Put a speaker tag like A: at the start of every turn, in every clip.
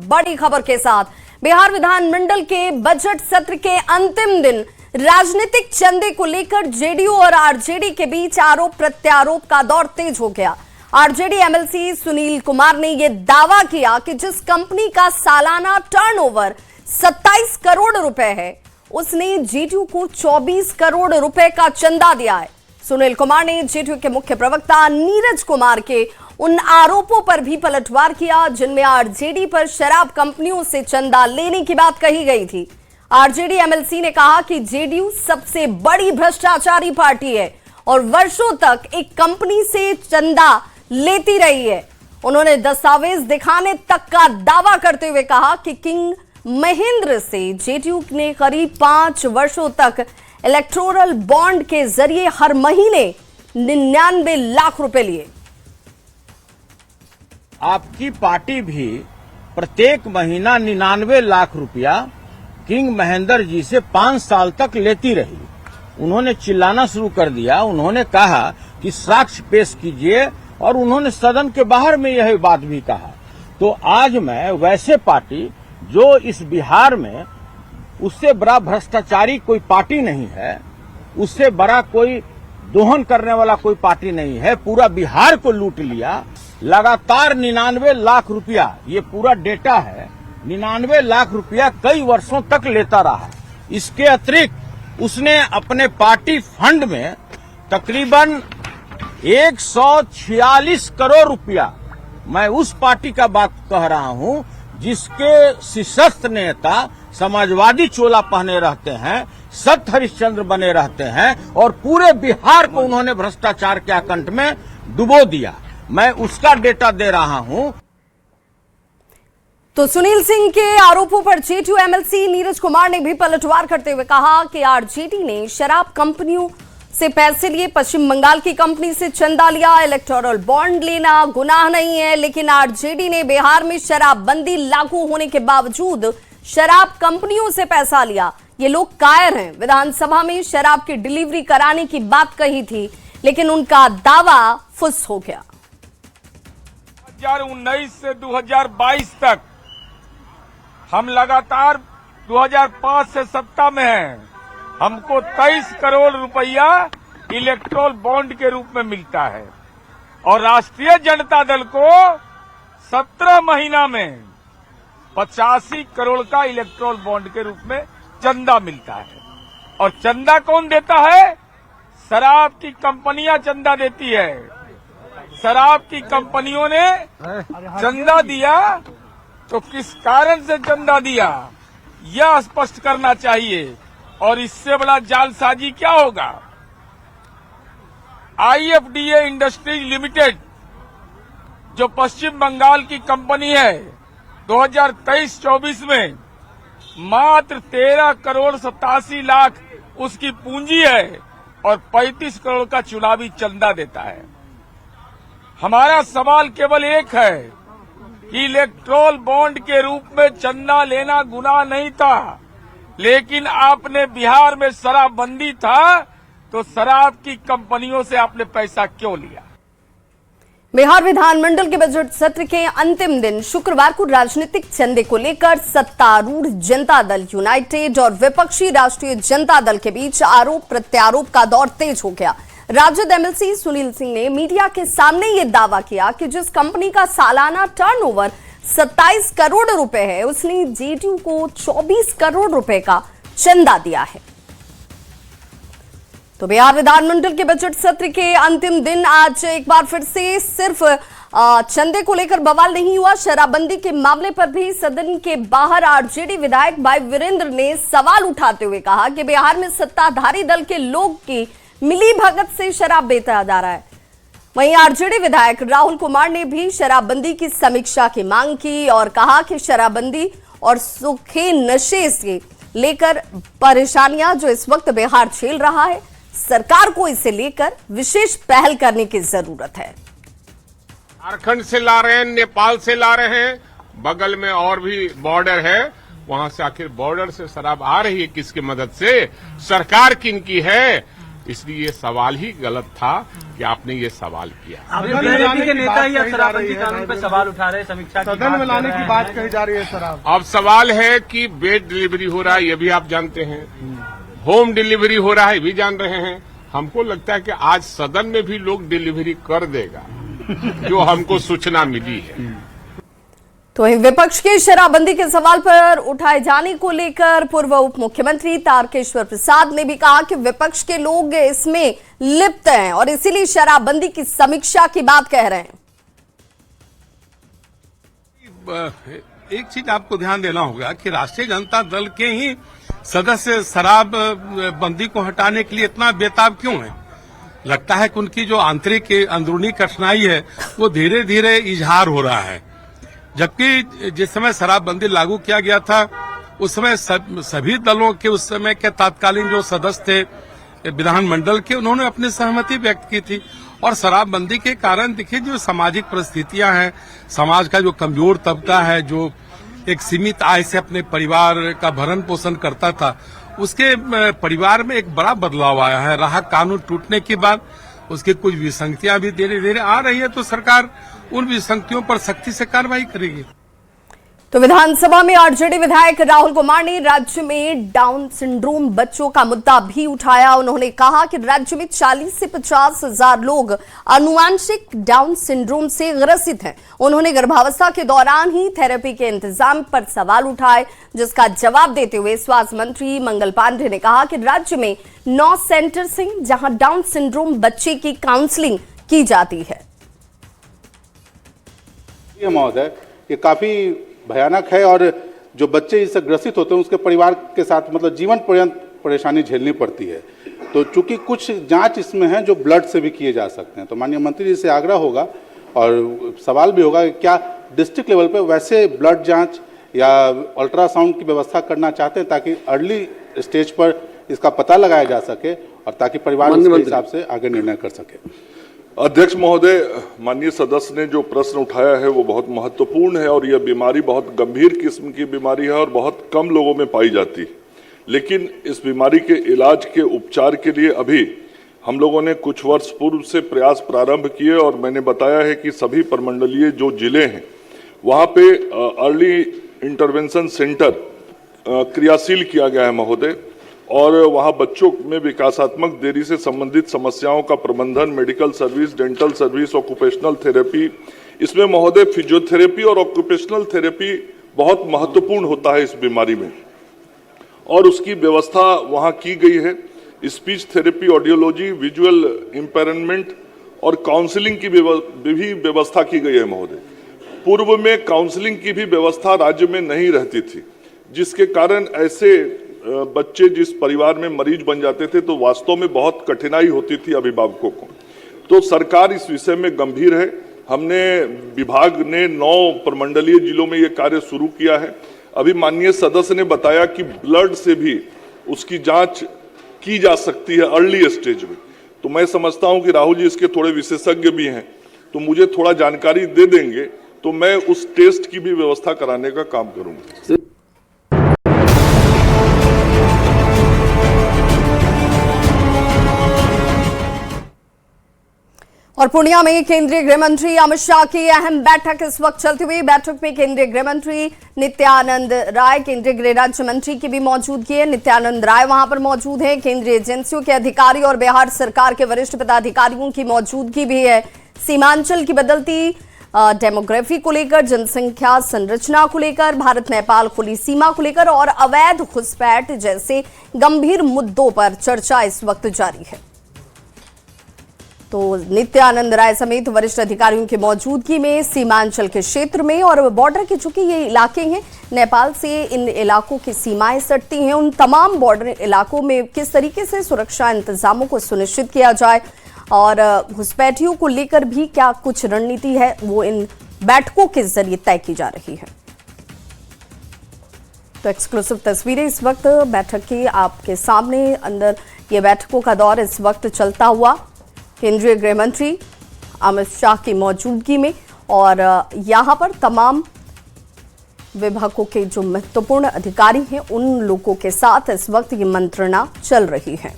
A: बड़ी खबर के साथ बिहार विधानमंडल के बजट सत्र के अंतिम दिन राजनीतिक चंदे को लेकर जेडीयू और आरजेडी के बीच आरोप प्रत्यारोप का दौर तेज हो गया। आरजेडी एमएलसी सुनील कुमार ने यह दावा किया कि जिस कंपनी का सालाना टर्नओवर 27 करोड़ रुपए है, उसने जेडीयू को 24 करोड़ रुपए का चंदा दिया है। सुनील कुमार ने जेडीयू के मुख्य प्रवक्ता नीरज कुमार के उन आरोपों पर भी पलटवार किया जिनमें आरजेडी पर शराब कंपनियों से चंदा लेने की बात कही गई थी। आरजेडी एमएलसी ने कहा कि जेडीयू सबसे बड़ी भ्रष्टाचारी पार्टी है और वर्षों तक एक कंपनी से चंदा लेती रही है। उन्होंने दस्तावेज दिखाने तक का दावा करते हुए कहा कि किंग महेंद्र से जेडीयू ने करीब 5 वर्षों तक इलेक्टोरल बॉन्ड के जरिए हर महीने 99 लाख रुपए लिए।
B: आपकी पार्टी भी प्रत्येक महीना 99 लाख रुपया किंग महेंद्र जी से 5 साल तक लेती रही। उन्होंने चिल्लाना शुरू कर दिया। उन्होंने कहा कि साक्ष्य पेश कीजिए और उन्होंने सदन के बाहर में यह बात भी कहा। तो आज मैं वैसे पार्टी जो इस बिहार में उससे बड़ा भ्रष्टाचारी कोई पार्टी नहीं है, उससे बड़ा कोई दोहन करने वाला कोई पार्टी नहीं है, पूरा बिहार को लूट लिया। लगातार 99 लाख रुपया, ये पूरा डेटा है, 99 लाख रुपया कई वर्षों तक लेता रहा। इसके अतिरिक्त उसने अपने पार्टी फंड में तकरीबन 146 करोड़ रुपया, मैं उस पार्टी का बात कह रहा हूं जिसके शीर्षस्थ नेता समाजवादी चोला पहने रहते हैं, सत हरिश्चंद्र बने रहते हैं और पूरे बिहार को उन्होंने भ्रष्टाचार के आकंठ में डुबो दिया। मैं उसका डेटा दे रहा हूं।
A: तो सुनील सिंह के आरोपों पर जेडीयू एमएलसी नीरज कुमार ने भी पलटवार करते हुए कहा कि आरजेडी ने शराब कंपनियों से पैसे लिए, पश्चिम बंगाल की कंपनी से चंदा लिया। इलेक्टोरल बॉन्ड लेना गुनाह नहीं है, लेकिन आरजेडी ने बिहार में शराबबंदी लागू होने के बावजूद शराब कंपनियों से पैसा लिया। ये लोग कायर हैं। विधानसभा में शराब की डिलीवरी कराने की बात कही थी, लेकिन उनका दावा फुस हो गया।
C: 2019 से 2022 तक हम लगातार 2005 से सत्ता में हैं। हमको 23 करोड़ रुपया इलेक्टोरल बॉन्ड के रूप में मिलता है और राष्ट्रीय जनता दल को 17 महीना में 85 करोड़ का इलेक्टोरल बॉन्ड के रूप में चंदा मिलता है। और चंदा कौन देता है? शराब की कंपनियां चंदा देती है। शराब की कंपनियों ने चंदा दिया तो किस कारण से चंदा दिया, यह स्पष्ट करना चाहिए। और इससे बड़ा जालसाजी क्या होगा? आईएफडीए इंडस्ट्रीज लिमिटेड जो पश्चिम बंगाल की कंपनी है, 2023-24 में मात्र 13 करोड़ 87 लाख उसकी पूंजी है और 35 करोड़ का चुनावी चंदा देता है। हमारा सवाल केवल एक है कि इलेक्टोरल बॉन्ड के रूप में चंदा लेना गुनाह नहीं था, लेकिन आपने बिहार में शराबबंदी था तो शराब की कंपनियों से आपने पैसा क्यों लिया?
A: बिहार विधानमंडल के बजट सत्र के अंतिम दिन शुक्रवार को राजनीतिक चंदे को लेकर सत्तारूढ़ जनता दल यूनाइटेड और विपक्षी राष्ट्रीय जनता दल के बीच आरोप प्रत्यारोप का दौर तेज हो गया। राजद एमएलसी सुनील सिंह ने मीडिया के सामने यह दावा किया कि जिस कंपनी का सालाना टर्नओवर 27 करोड़ रुपए है, उसने जेडीयू को 24 करोड़ रुपए का चंदा दिया है। तो बिहार विधानमंडल के बजट सत्र के अंतिम दिन आज एक बार फिर से सिर्फ चंदे को लेकर बवाल नहीं हुआ। शराबबंदी के मामले पर भी सदन के बाहर आरजेडी विधायक भाई वीरेंद्र ने सवाल उठाते हुए कहा कि बिहार में सत्ताधारी दल के लोग की मिली भगत से शराब बेचा जा रहा है। वहीं आरजेडी विधायक राहुल कुमार ने भी शराबबंदी की समीक्षा की मांग की और कहा कि शराबबंदी और सूखे नशे से लेकर परेशानियां जो इस वक्त बिहार झेल रहा है, सरकार को इसे लेकर विशेष पहल करने की जरूरत है।
D: झारखंड से ला रहे हैं, नेपाल से ला रहे हैं, बगल में और भी बॉर्डर है, वहां से आखिर बॉर्डर से शराब आ रही है किसकी मदद से? सरकार किनकी है? इसलिए ये सवाल ही गलत था कि आपने ये सवाल किया।
E: बीजेपी के नेता ही अब शराबबंदी कानून पे सवाल उठा रहे हैं, समीक्षा
F: सदन में लाने की बात कही जा रही है शराब।
D: अब सवाल है कि बेड डिलीवरी हो रहा है, ये भी आप जानते हैं, होम डिलीवरी हो रहा है, ये भी जान रहे हैं। हमको लगता है कि आज सदन में भी लोग डिलीवरी कर देगा, जो हमको सूचना मिली है।
A: तो विपक्ष की शराबबंदी के सवाल पर उठाए जाने को लेकर पूर्व उप मुख्यमंत्री तारकेश्वर प्रसाद ने भी कहा कि विपक्ष के लोग इसमें लिप्त हैं और इसीलिए शराबबंदी की समीक्षा की बात कह रहे हैं।
G: एक चीज आपको ध्यान देना होगा कि राष्ट्रीय जनता दल के ही सदस्य शराब बंदी को हटाने के लिए इतना बेताब क्यों है? लगता है कि उनकी जो आंतरिक अंदरूनी कठिनाई है वो धीरे धीरे इजहार हो रहा है। जबकि जिस समय शराबबंदी लागू किया गया था उस समय सभी दलों के उस समय के तत्कालीन जो सदस्य थे विधानमंडल के, उन्होंने अपनी सहमति व्यक्त की थी। और शराबबंदी के कारण देखिए जो सामाजिक परिस्थितियां हैं, समाज का जो कमजोर तबका है, जो एक सीमित आय से अपने परिवार का भरण पोषण करता था, उसके परिवार में एक बड़ा बदलाव आया है। राहत कानून टूटने के बाद उसकी कुछ विसंगतियां भी धीरे धीरे आ रही है, तो सरकार उन विसंगतियों पर सख्ती से कार्रवाई करेगी।
A: तो विधानसभा में आरजेडी विधायक राहुल कुमार ने राज्य में डाउन सिंड्रोम बच्चों का मुद्दा भी उठाया। उन्होंने कहा कि राज्य में 40 से 50 हजार लोग आनुवांशिक डाउन सिंड्रोम से ग्रसित हैं। उन्होंने गर्भावस्था के दौरान ही थेरेपी के इंतजाम पर सवाल उठाए, जिसका जवाब देते हुए स्वास्थ्य मंत्री मंगल पांडे ने कहा कि राज्य में 9 सेंटर्स हैं जहां डाउन सिंड्रोम बच्चे की काउंसलिंग की जाती है।
H: ये महोदय ये काफी भयानक है और जो बच्चे इससे ग्रसित होते हैं उसके परिवार के साथ मतलब जीवन पर्यंत परेशानी झेलनी पड़ती है। तो चूंकि कुछ जांच इसमें है जो ब्लड से भी किए जा सकते हैं, तो माननीय मंत्री जी से आग्रह होगा और सवाल भी होगा कि क्या डिस्ट्रिक्ट लेवल पे वैसे ब्लड जांच या अल्ट्रासाउंड की व्यवस्था करना चाहते हैं ताकि अर्ली स्टेज पर इसका पता लगाया जा सके और ताकि परिवार उसके हिसाब से आगे निर्णय कर सके।
I: अध्यक्ष महोदय, माननीय सदस्य ने जो प्रश्न उठाया है वो बहुत महत्वपूर्ण है और यह बीमारी बहुत गंभीर किस्म की बीमारी है और बहुत कम लोगों में पाई जाती है। लेकिन इस बीमारी के इलाज के उपचार के लिए अभी हम लोगों ने कुछ वर्ष पूर्व से प्रयास प्रारंभ किए और मैंने बताया है कि सभी प्रमंडलीय जो जिले हैं वहाँ पे अर्ली इंटरवेंशन सेंटर क्रियाशील किया गया है महोदय, और वहाँ बच्चों में विकासात्मक देरी से संबंधित समस्याओं का प्रबंधन, medical service, dental service, occupational therapy, इसमें महोदय फिजियोथेरेपी और ऑक्यूपेशनल थेरेपी बहुत महत्वपूर्ण होता है इस बीमारी में और उसकी व्यवस्था वहाँ की गई है। Speech therapy, audiology, visual impairment और काउंसलिंग की भी व्यवस्था की गई है महोदय। पूर्व में काउंसलिंग की भी व्यवस्था राज्य में नहीं रहती थी, जिसके कारण ऐसे बच्चे जिस परिवार में मरीज बन जाते थे तो वास्तव में बहुत कठिनाई होती थी अभिभावकों को। तो सरकार इस विषय में गंभीर है। हमने विभाग ने 9 प्रमंडलीय जिलों में ये कार्य शुरू किया है। अभी माननीय सदस्य ने बताया कि ब्लड से भी उसकी जांच की जा सकती है अर्ली स्टेज में। तो मैं समझता हूं कि राहुल जी इसके थोड़े विशेषज्ञ भी हैं, तो मुझे थोड़ा जानकारी दे देंगे तो मैं उस टेस्ट की भी व्यवस्था कराने का काम करूंगा।
A: और पूर्णिया में केंद्रीय गृह मंत्री अमित शाह की अहम बैठक इस वक्त चलती हुई। बैठक में केंद्रीय गृह मंत्री नित्यानंद राय, केंद्रीय गृह राज्य मंत्री की भी मौजूदगी है। नित्यानंद राय वहां पर मौजूद हैं। केंद्रीय एजेंसियों के अधिकारी और बिहार सरकार के वरिष्ठ पदाधिकारियों की मौजूदगी भी है। सीमांचल की बदलती डेमोग्राफी को लेकर, जनसंख्या संरचना को लेकर, भारत नेपाल खुली सीमा को लेकर और अवैध घुसपैठ जैसे गंभीर मुद्दों पर चर्चा इस वक्त जारी है। तो नित्यानंद राय समेत वरिष्ठ अधिकारियों की मौजूदगी में सीमांचल के क्षेत्र में और बॉर्डर के चूंकि ये इलाके हैं, नेपाल से इन इलाकों की सीमाएं सटती हैं, उन तमाम बॉर्डर इलाकों में किस तरीके से सुरक्षा इंतजामों को सुनिश्चित किया जाए और घुसपैठियों को लेकर भी क्या कुछ रणनीति है, वो इन बैठकों के जरिए तय की जा रही है। तो एक्सक्लूसिव तस्वीरें इस वक्त बैठक की आपके सामने। अंदर ये बैठकों का दौर इस वक्त चलता हुआ केंद्रीय गृह मंत्री अमित शाह की मौजूदगी में और यहां पर तमाम विभागों के जो महत्वपूर्ण अधिकारी हैं उन लोगों के साथ इस वक्त ये मंत्रणा चल रही है।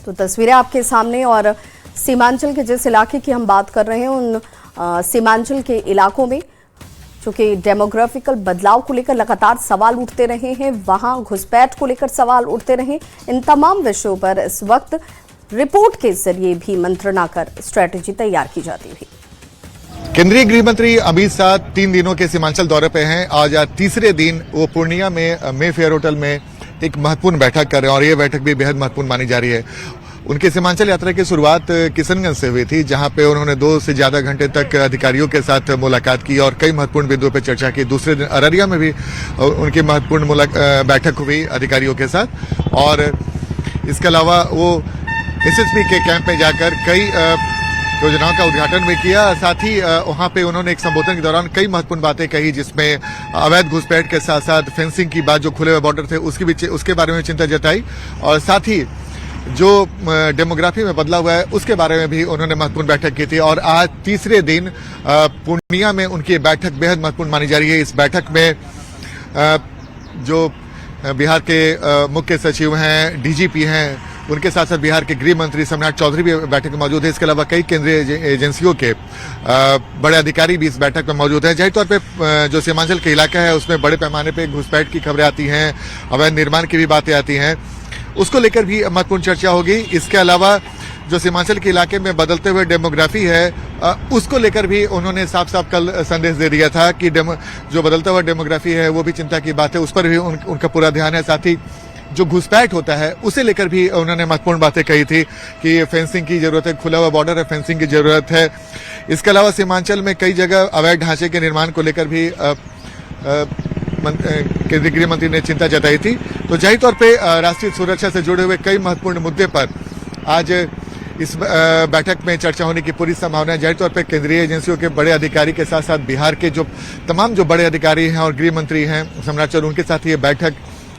A: तो तस्वीरें आपके सामने, और सीमांचल के जिस इलाके की हम बात कर रहे हैं उन सीमांचल के इलाकों में चूंकि डेमोग्राफिकल बदलाव को लेकर लगातार सवाल उठते रहे हैं, वहां घुसपैठ को लेकर सवाल उठते रहे, इन तमाम विषयों पर इस वक्त रिपोर्ट के जरिए भी मंत्रणा कर स्ट्रेटेजी तैयार की जाती है।
J: केंद्रीय गृह मंत्री अमित शाह 3 दिनों के सीमांचल दौरे पे हैं। आज तीसरे दिन वो पूर्णिया में मेफेयर होटल में एक महत्वपूर्ण बैठक कर रहे हैं और ये बैठक भी बेहद महत्वपूर्ण मानी जा रही है। उनके सीमांचल यात्रा की शुरुआत किशनगंज से हुई थी, जहां पे उन्होंने 2 से ज्यादा घंटे तक अधिकारियों के साथ मुलाकात की और कई महत्वपूर्ण बिंदुओं पर चर्चा की। दूसरे दिन अररिया में भी उनकी महत्वपूर्ण बैठक हुई अधिकारियों के साथ, और इसके अलावा वो एसएसपी के कैंप में जाकर कई योजनाओं का उद्घाटन भी किया। साथ ही वहां पे उन्होंने एक संबोधन के दौरान कई महत्वपूर्ण बातें कही, जिसमें अवैध घुसपैठ के साथ साथ फेंसिंग की बात, जो खुले हुए बॉर्डर थे उसके बारे में चिंता जताई, और साथ ही जो डेमोग्राफी में बदलाव हुआ है उसके बारे में भी उन्होंने महत्वपूर्ण बैठक की थी। और आज तीसरे दिन पूर्णिया में उनकी बैठक बेहद महत्वपूर्ण मानी जा रही है। इस बैठक में जो बिहार के मुख्य सचिव हैं, डीजीपी हैं, उनके साथ साथ बिहार के गृह मंत्री सम्राट चौधरी भी बैठक में मौजूद है। इसके अलावा कई केंद्रीय एजेंसियों के बड़े अधिकारी भी इस बैठक में मौजूद हैं। जाहिर तौर पे जो सीमांचल के इलाका है उसमें बड़े पैमाने पे घुसपैठ की खबरें आती हैं, अवैध निर्माण की भी बातें आती हैं, उसको लेकर भी महत्वपूर्ण चर्चा होगी। इसके अलावा जो सीमांचल के इलाके में बदलते हुए डेमोग्राफी है उसको लेकर भी उन्होंने साफ साफ कल संदेश दे दिया था कि जो बदलता हुआ डेमोग्राफी है वो भी चिंता की बात है, उस पर भी उनका पूरा ध्यान है। साथ ही जो घुसपैठ होता है उसे लेकर भी उन्होंने महत्वपूर्ण बातें कही थी कि फेंसिंग की जरूरत है, खुला हुआ बॉर्डर है, फेंसिंग की जरूरत है। इसके अलावा सीमांचल में कई जगह अवैध ढांचे के निर्माण को लेकर भी केंद्रीय गृह मंत्री ने चिंता जताई थी। तो जाहिर तौर पे राष्ट्रीय सुरक्षा से जुड़े हुए कई महत्वपूर्ण मुद्दे पर आज इस बैठक में चर्चा होने की पूरी संभावना है। जाहिर तौर पे केंद्रीय एजेंसियों के बड़े अधिकारी के साथ साथ बिहार के जो तमाम जो बड़े अधिकारी हैं और गृह मंत्री हैं सम्राट चौधरी, उनके साथ ये बैठक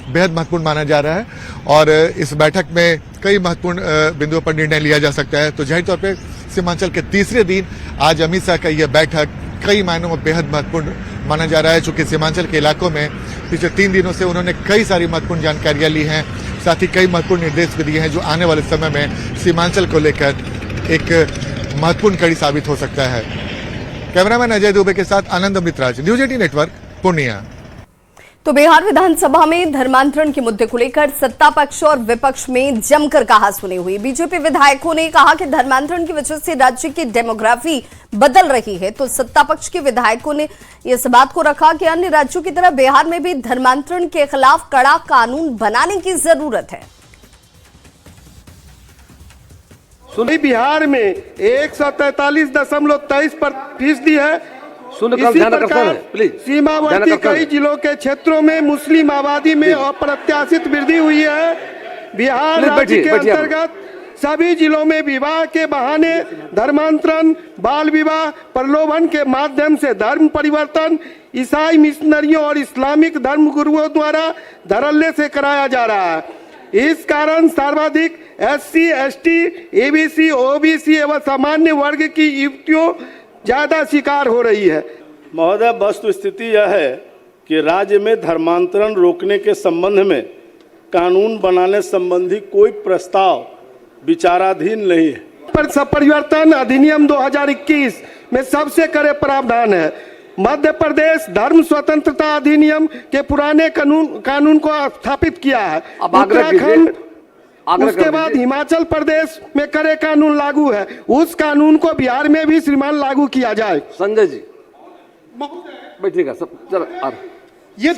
J: बेहद महत्वपूर्ण माना जा रहा है और इस बैठक में कई महत्वपूर्ण बिंदुओं पर निर्णय लिया जा सकता है। तो जाहिर तौर पे सीमांचल के तीसरे दिन आज अमित शाह का यह बैठक कई मायनों में बेहद महत्वपूर्ण माना जा रहा है, चूंकि सीमांचल के इलाकों में पिछले 3 दिनों से उन्होंने कई सारी महत्वपूर्ण जानकारियां ली हैं, साथ ही कई महत्वपूर्ण निर्देश भी दिए हैं जो आने वाले समय में सीमांचल को लेकर एक महत्वपूर्ण कड़ी साबित हो सकता है। कैमरामैन अजय दुबे के साथ आनंद अमृतराज, न्यूज 18 नेटवर्क, पूर्णिया।
A: तो बिहार विधानसभा में धर्मांतरण के मुद्दे को लेकर सत्ता पक्ष और विपक्ष में जमकर कहासुनी हुई। बीजेपी विधायकों ने कहा कि धर्मांतरण की वजह से राज्य की डेमोग्राफी बदल रही है, तो सत्ता पक्ष के विधायकों ने इस बात को रखा कि अन्य राज्यों की तरह बिहार में भी धर्मांतरण के खिलाफ कड़ा कानून बनाने की जरूरत है।
F: सुनिए, बिहार में 143.23% है। इसी प्रकार सीमावर्ती कई जिलों के क्षेत्रों में मुस्लिम आबादी में अप्रत्याशित वृद्धि हुई है। बिहार राज्य के अंतर्गत सभी जिलों में विवाह के बहाने धर्मांतरण, बाल विवाह, प्रलोभन के माध्यम से धर्म परिवर्तन ईसाई मिशनरियों और इस्लामिक धर्म गुरुओं द्वारा धड़ल्ले से कराया जा रहा है। इस कारण सर्वाधिक SC, ST, ABC, OBC एवं सामान्य वर्ग की युवतियों ज्यादा शिकार हो रही है।
K: महोदय, वस्तु स्थिति यह है कि राज्य में धर्मांतरण रोकने के संबंध में कानून बनाने संबंधी कोई प्रस्ताव विचाराधीन नहीं है।
F: परिवर्तन अधिनियम 2021 में सबसे कड़े प्रावधान है। मध्य प्रदेश धर्म स्वतंत्रता अधिनियम के पुराने कानून को स्थापित किया है। उत्तराखंड, उसके बाद हिमाचल प्रदेश में कड़े कानून लागू है। उस कानून को बिहार में भी श्रीमान लागू किया जाए।
K: संजय जी बैठिएगा सब।
L: ये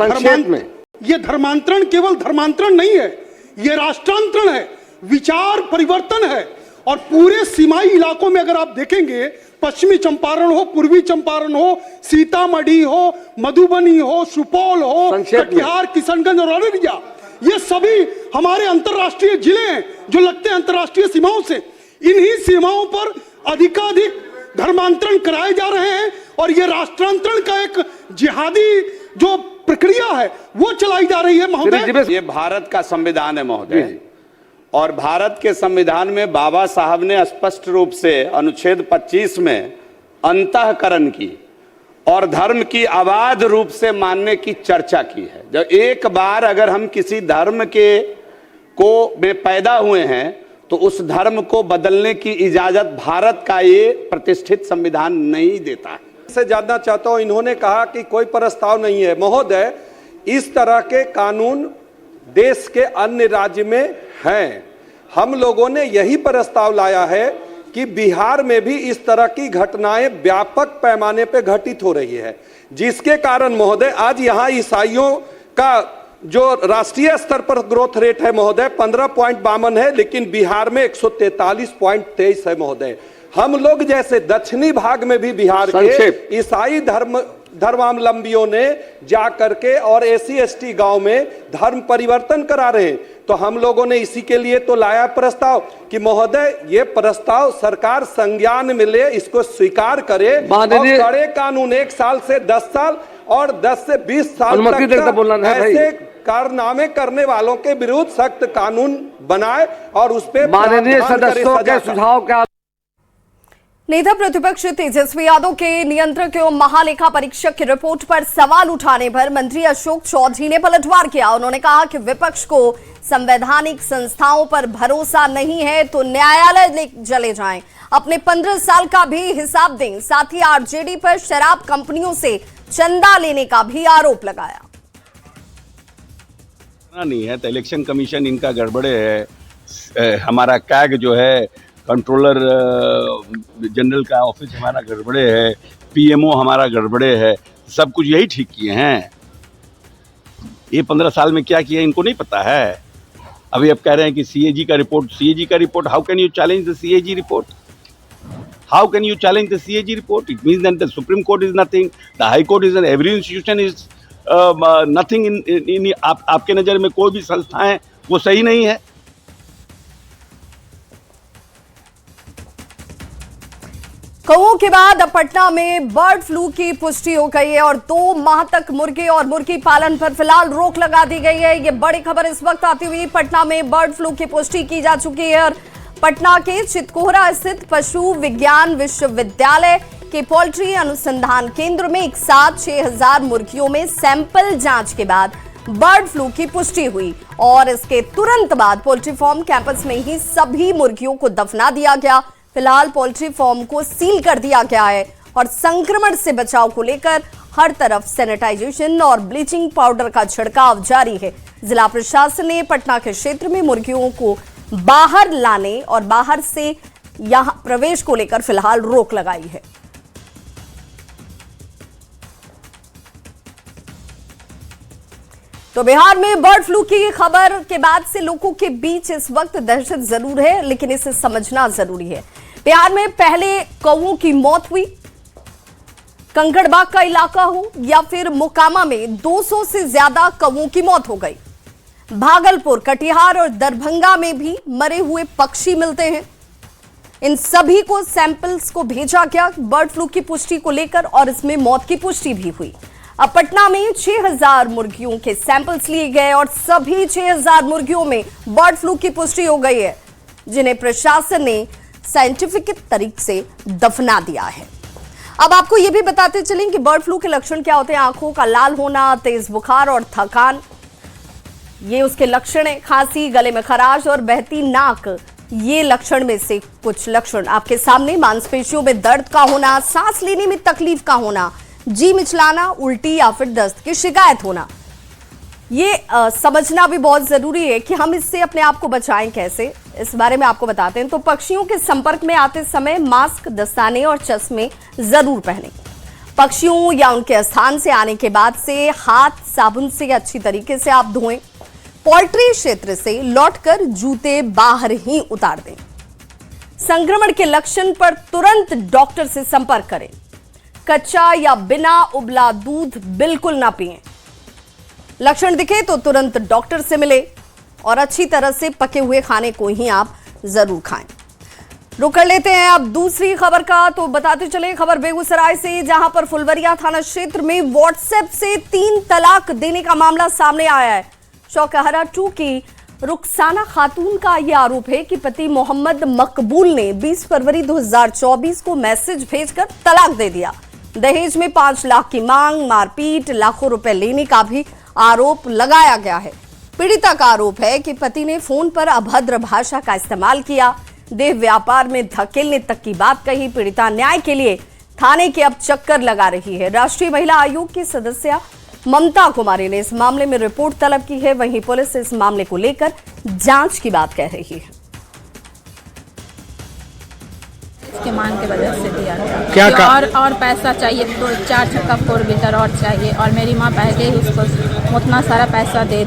L: धर्मांतरण केवल धर्मांतरण नहीं है, ये राष्ट्रांतरण है, विचार परिवर्तन है। और पूरे सीमाई इलाकों में अगर आप देखेंगे, पश्चिमी चंपारण हो, पूर्वी चंपारण हो, सीतामढ़ी हो, मधुबनी हो, सुपौल हो, कटिहार, किशनगंज और अररिया, ये सभी हमारे अंतर्राष्ट्रीय जिले हैं जो लगते हैं अंतर्राष्ट्रीय सीमाओं से। इन्हीं सीमाओं पर अधिकाधिक धर्मांतरण कराए जा रहे हैं और ये राष्ट्रांतरण का एक जिहादी जो प्रक्रिया है वो चलाई जा रही है। महोदय,
K: ये भारत का संविधान है महोदय, और भारत के संविधान में बाबा साहब ने स्पष्ट रूप से अनुच्छेद 25 में अंतःकरण की और धर्म की अबाध रूप से मानने की चर्चा की है। जब एक बार अगर हम किसी धर्म के में पैदा हुए हैं तो उस धर्म को बदलने की इजाजत भारत का ये प्रतिष्ठित संविधान नहीं देता है।
F: से जानना चाहता हूं, इन्होंने कहा कि कोई प्रस्ताव नहीं है। महोदय, इस तरह के कानून देश के अन्य राज्य में हैं। हम लोगों ने यही प्रस्ताव लाया है कि बिहार में भी इस तरह की घटनाएं व्यापक पैमाने पर घटित हो रही है, जिसके कारण महोदय आज यहाँ ईसाइयों का जो राष्ट्रीय स्तर पर ग्रोथ रेट है महोदय 15.52 है, लेकिन बिहार में 143.23 है महोदय। हम लोग जैसे दक्षिणी भाग में भी बिहार के ईसाई धर्मावलंबियों ने जा करके और SC/ST गांव में धर्म परिवर्तन करा रहे हैं। तो हम लोगों ने इसी के लिए तो लाया प्रस्ताव कि महोदय ये प्रस्ताव सरकार संज्ञान में ले, इसको स्वीकार करे और कड़े कानून 1 साल से 10 साल और 10 से 20 साल तक ऐसे कारनामे करने वालों के विरुद्ध सख्त कानून बनाए और उस पर
M: माननीय सदस्यों के सुझाव का।
A: नेता प्रतिपक्ष तेजस्वी यादव के नियंत्रक एवं महालेखा परीक्षक की रिपोर्ट पर सवाल उठाने पर मंत्री अशोक चौधरी ने पलटवार किया। उन्होंने कहा कि विपक्ष को संवैधानिक संस्थाओं पर भरोसा नहीं है तो न्यायालय ले चले जाएं, अपने 15 साल का भी हिसाब दें। साथ ही आरजेडी पर शराब कंपनियों से चंदा लेने का भी आरोप लगाया।
N: नहीं है तो इलेक्शन कमीशन इनका गड़बड़े है, हमारा कैग जो है कंट्रोलर जनरल का ऑफिस हमारा गड़बड़े है, PMO हमारा गड़बड़े है, सब कुछ यही ठीक किए हैं। ये 15 साल में क्या किया इनको नहीं पता है। अभी अब कह रहे हैं कि CAG का report, how can you challenge the CAG report? How can you challenge the CAG report? It means that the supreme court is nothing, the high court is every institution is nothing in आपके नजर में कोई भी संस्थाएं वो सही नहीं है।
A: कौओं के बाद अब पटना में बर्ड फ्लू की पुष्टि हो गई है और 2 माह तक मुर्गे और मुर्गी पालन पर फिलहाल रोक लगा दी गई है। ये बड़ी खबर इस वक्त आती हुई पटना में बर्ड फ्लू की पुष्टि की जा चुकी है और पटना के चितकोहरा स्थित पशु विज्ञान विश्वविद्यालय के पोल्ट्री अनुसंधान केंद्र में एक साथ 6000 मुर्गियों में सैंपल जांच के बाद बर्ड फ्लू की पुष्टि हुई और इसके तुरंत बाद पोल्ट्री फार्म कैंपस में ही सभी मुर्गियों को दफना दिया गया। फिलहाल पोल्ट्री फार्म को सील कर दिया गया है और संक्रमण से बचाव को लेकर हर तरफ सैनिटाइजेशन और ब्लीचिंग पाउडर का छिड़काव जारी है। जिला प्रशासन ने पटना के क्षेत्र में मुर्गियों को बाहर लाने और बाहर से यहां प्रवेश को लेकर फिलहाल रोक लगाई है। तो बिहार में बर्ड फ्लू की खबर के बाद से लोगों के बीच इस वक्त दहशत जरूर है, लेकिन इसे समझना जरूरी है। बिहार में पहले कौओं की मौत हुई, कंकड़बाग का इलाका हो या फिर मोकामा में 200 से ज्यादा कौओं की मौत हो गई। भागलपुर, कटिहार और दरभंगा में भी मरे हुए पक्षी मिलते हैं। इन सभी को सैंपल्स को भेजा गया बर्ड फ्लू की पुष्टि को लेकर और इसमें मौत की पुष्टि भी हुई। अब पटना में 6000 मुर्गियों के सैंपल्स लिए गए और सभी 6000 मुर्गियों में बर्ड फ्लू की पुष्टि हो गई है, जिन्हें प्रशासन ने साइंटिफिक तरीके से दफना दिया है। अब आपको यह भी बताते चलें कि बर्ड फ्लू के लक्षण क्या होते हैं। आंखों का लाल होना, तेज बुखार और थकान, ये उसके लक्षण है। खांसी, गले में खराश और बहती नाक, ये लक्षण में से कुछ लक्षण आपके सामने। मांसपेशियों में दर्द का होना, सांस लेने में तकलीफ का होना, जी मिचलाना, उल्टी या फिर दस्त की शिकायत होना। ये समझना भी बहुत जरूरी है कि हम इससे अपने आप को बचाएं कैसे, इस बारे में आपको बताते हैं। तो पक्षियों के संपर्क में आते समय मास्क, दस्ताने और चश्मे जरूर पहनें। पक्षियों या उनके स्थान से आने के बाद से हाथ साबुन से अच्छी तरीके से आप धोएं। पोल्ट्री क्षेत्र से लौटकर जूते बाहर ही उतार दें। संक्रमण के लक्षण पर तुरंत डॉक्टर से संपर्क करें। कच्चा या बिना उबला दूध बिल्कुल ना पिएं। लक्षण दिखे तो तुरंत डॉक्टर से मिले और अच्छी तरह से पके हुए खाने को ही आप जरूर खाएं। रुक कर लेते हैं अब दूसरी खबर का। तो बताते चले खबर बेगूसराय से, जहां पर फुलवरिया थाना क्षेत्र में व्हाट्सएप से 3 तलाक देने का मामला सामने आया है। चौकहरा 2 की रुखसाना खातून का यह आरोप है कि पति मोहम्मद मकबूल ने 20 फरवरी 2024 को मैसेज भेजकर तलाक दे दिया। दहेज में 5 लाख की मांग, मारपीट, लाखों रुपए लेने का भी आरोप लगाया गया है। पीड़िता का आरोप है कि पति ने फोन पर अभद्र भाषा का इस्तेमाल किया, देह व्यापार में धकेलने तक की बात कही। पीड़िता न्याय के लिए थाने के अब चक्कर लगा रही है। राष्ट्रीय महिला आयोग की सदस्य ममता कुमारी ने इस मामले में रिपोर्ट तलब की है। वहीं पुलिस इस मामले को लेकर जांच की बात कह रही है।
O: उसके मांग की वजह से दिया था कि और पैसा चाहिए, 2-4 छक्का 4 व्हीलर और चाहिए। और मेरी माँ पहले ही उसको उतना सारा पैसा दे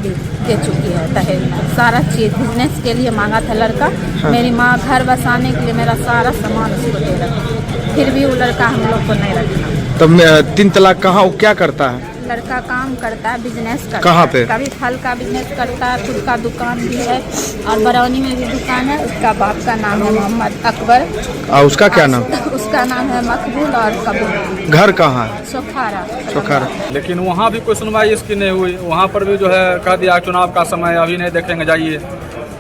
O: चुकी है दहेज में। सारा चीज़ बिजनेस के लिए मांगा था लड़का। मेरी माँ घर बसाने के लिए मेरा सारा सामान उसको दे रखा, फिर भी वो लड़का हम लोग को नहीं रखा।
P: तब 3 तलाक कहाँ वो क्या करता है?
O: लड़का काम करता है, बिजनेस करता है।
P: कहाँ पे?
O: कभी फल का बिजनेस करता है, खुद का दुकान भी है और बरौनी में भी दुकान है। उसका बाप का नाम है मोहम्मद अकबर।
P: उसका क्या नाम?
O: उसका नाम है मकबूल और कबूल।
P: घर कहाँ है?
O: सोखारा।
E: लेकिन वहाँ भी कोई सुनवाई इसकी नहीं हुई। वहाँ पर भी जो है कह दिया चुनाव का समय अभी नहीं देखेंगे, जाइए।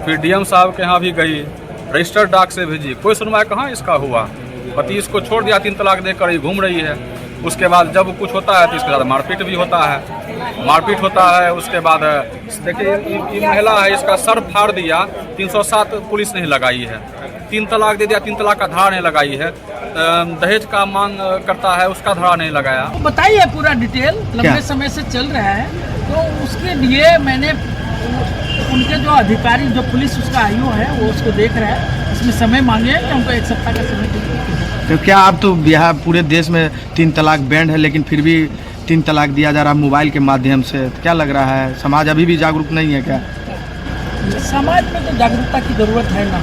E: फिर डीएम साहब के यहाँ भी गई, रजिस्टर्ड डाक से भेजी, कोई सुनवाई कहाँ इसका हुआ। पति इसको छोड़ दिया, 3 तलाक देकर ही घूम रही है। उसके बाद जब कुछ होता है तो इसके साथ मारपीट भी होता है। उसके बाद देखिए ये महिला है, इसका सर फाड़ दिया, 307 पुलिस नहीं लगाई है। 3 तलाक दे दिया, 3 तलाक का धारा नहीं लगाई है। दहेज का मांग करता है, उसका धारा नहीं लगाया।
Q: बताइए पूरा डिटेल, लंबे समय से चल रहा है तो उसके लिए मैंने उनके जो अधिकारी, जो पुलिस उसका आयु है वो उसको देख रहा है। इसमें समय मांगे कि हमको 1 सप्ताह का समय दीजिए।
P: तो क्या आप तो बिहार पूरे देश में 3 तलाक बैंड है, लेकिन फिर भी 3 तलाक दिया जा रहा है मोबाइल के माध्यम से, तो क्या लग रहा है समाज अभी भी जागरूक नहीं है क्या?
Q: समाज में तो जागरूकता की जरूरत है ना।